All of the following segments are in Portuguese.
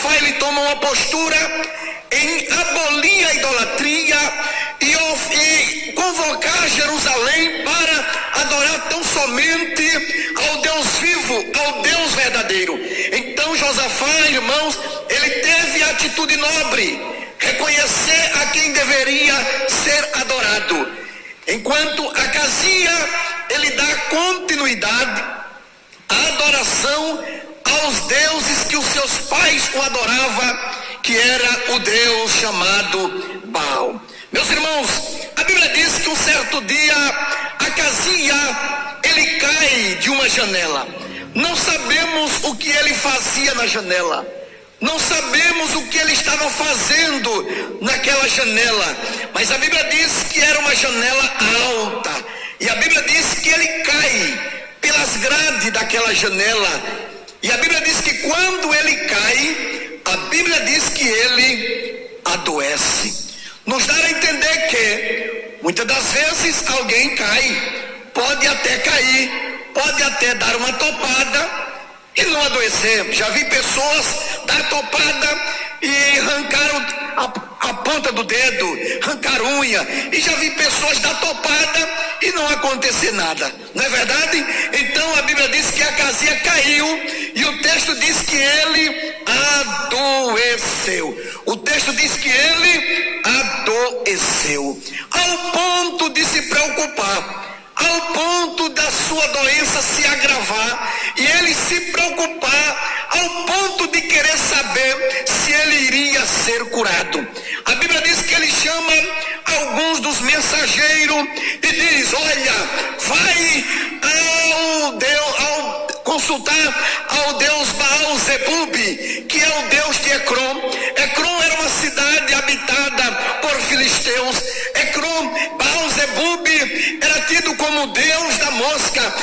Ele toma uma postura em abolir a idolatria e convocar Jerusalém para adorar tão somente ao Deus vivo, ao Deus verdadeiro. Então Josafá, irmãos, ele teve a atitude nobre, reconhecer a quem deveria ser adorado. Enquanto Acazia, ele dá continuidade à adoração aos deuses que os seus pais o adoravam, que era o Deus chamado Baal. Meus irmãos, a Bíblia diz que um certo dia Acazia, ele cai de uma janela. Não sabemos o que ele fazia na janela, não sabemos o que ele estava fazendo naquela janela, mas a Bíblia diz que era uma janela alta, e a Bíblia diz que ele cai pelas grades daquela janela. E a Bíblia diz que quando ele cai, a Bíblia diz que ele adoece. Nos dá a entender que muitas das vezes alguém cai, pode até cair, pode até dar uma topada e não adoecer. Já vi pessoas dar topada e arrancar a ponta do dedo, arrancar unha, e já vi pessoas dar topada e não acontecer nada, não é verdade? Então a Bíblia diz que Acazia caiu e o texto diz que ele adoeceu. O texto diz que ele adoeceu ao ponto de se preocupar, ao ponto da sua doença se agravar e ele se preocupar ao ponto de querer saber se ele iria ser curado. A Bíblia diz que ele chama alguns dos mensageiros e diz: olha, vai consultar ao Deus Baal-Zebub, que é o Deus de Ecrom. Ecrom era uma cidade habitada por filisteus. Baal-Zebub era tido como Deus da mosca,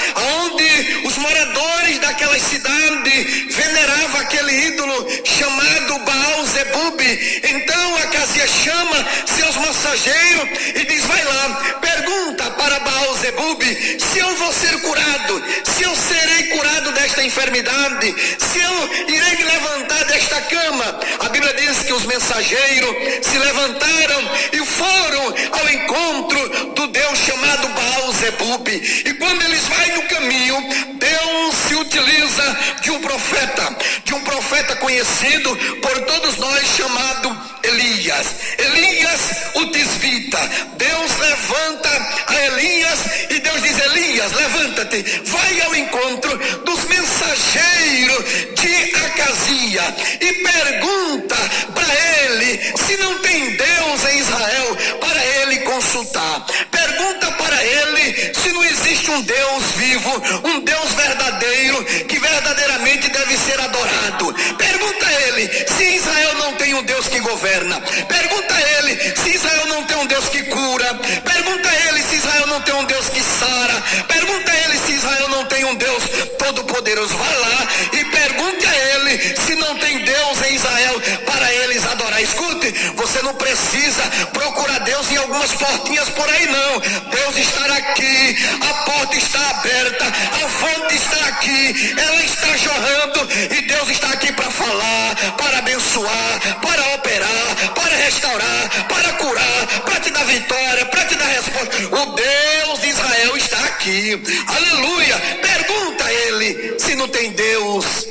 onde os moradores daquela cidade veneravam aquele ídolo chamado Baal-Zebub. Então Acazia chama seus mensageiros e diz: vai lá, pergunta para Baal-Zebub se eu vou ser curado, se eu serei curado desta enfermidade, se eu irei me levantar desta cama. A Bíblia diz que os mensageiros se levantaram e foram ao encontro do Deus chamado Baal-Zebub. E quando eles vão no caminho, Deus se utiliza de um profeta conhecido por todos nós, chamado Elias. Elias, o tisbita. Deus levanta a Elias e Deus diz: Elias, levanta-te, vai ao encontro dos mensageiros de Acazia e pergunta para ele se não tem Deus em Israel para ele consultar. Pergunta para ele se não existe um Deus vivo, um Deus verdadeiro, que verdadeiramente deve ser adorado. Pergunta a ele se Israel não tem um Deus que governa. Pergunta a ele se Israel não tem um Deus que cura. Pergunta a ele se Israel não tem um Deus que sara. Pergunta a ele se Israel não tem um Deus todo-poderoso. Vá lá e pergunte a ele se não tem Deus em Israel para eles adorar. Escute, você não precisa procurar Deus em algumas portinhas por aí, não. Deus está aqui, a porta está aberta, a fonte está aqui, ela está jorrando e Deus está aqui para falar, para abençoar, para operar, para restaurar, para curar, para te dar vitória, para te dar resposta. O Deus de Israel está aqui. Aleluia. Pergunta a ele se não tem Deus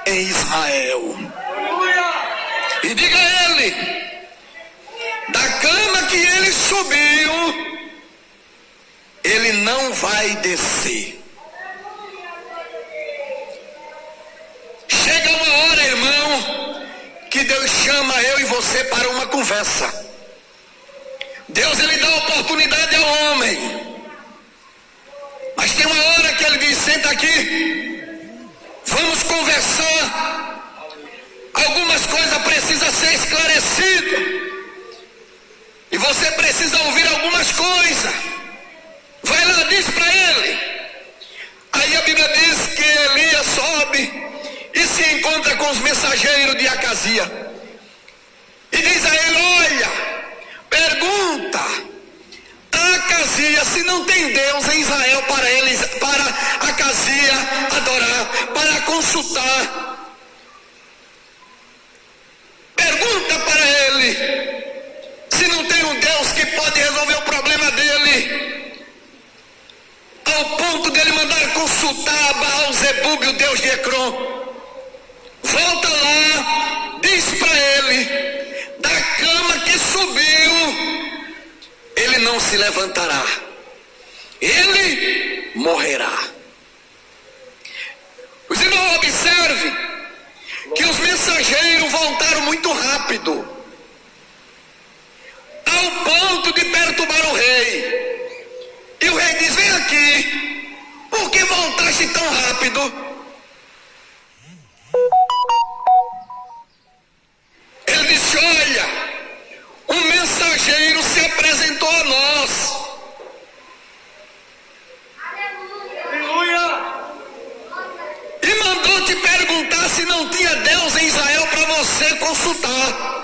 em Israel. E diga a ele: da cama que ele subiu, ele não vai descer. Chega uma hora, irmão, que Deus chama eu e você para uma conversa. Deus, ele dá oportunidade ao homem, mas tem uma hora que ele diz: senta aqui, vamos conversar. Algumas coisas precisam ser esclarecidas e você precisa ouvir algumas coisas. Vai lá, diz para ele. Aí a Bíblia diz que Elias sobe e se encontra com os mensageiros de Acazia e diz a ele: olha, pergunta a Acazia se não tem Deus em Israel para Acazia adorar, para consultar. ponto dele mandar consultar Baal-zebub, o deus de Ecrom. Volta lá, diz para ele, da cama que subiu, ele não se levantará, ele morrerá. Os irmãos, observe que os mensageiros voltaram muito rápido, ao ponto de perturbar o rei. E o rei diz: vem aqui, por que voltaste tão rápido? Ele disse: olha, um mensageiro se apresentou a nós. Aleluia! E mandou te perguntar se não tinha Deus em Israel para você consultar.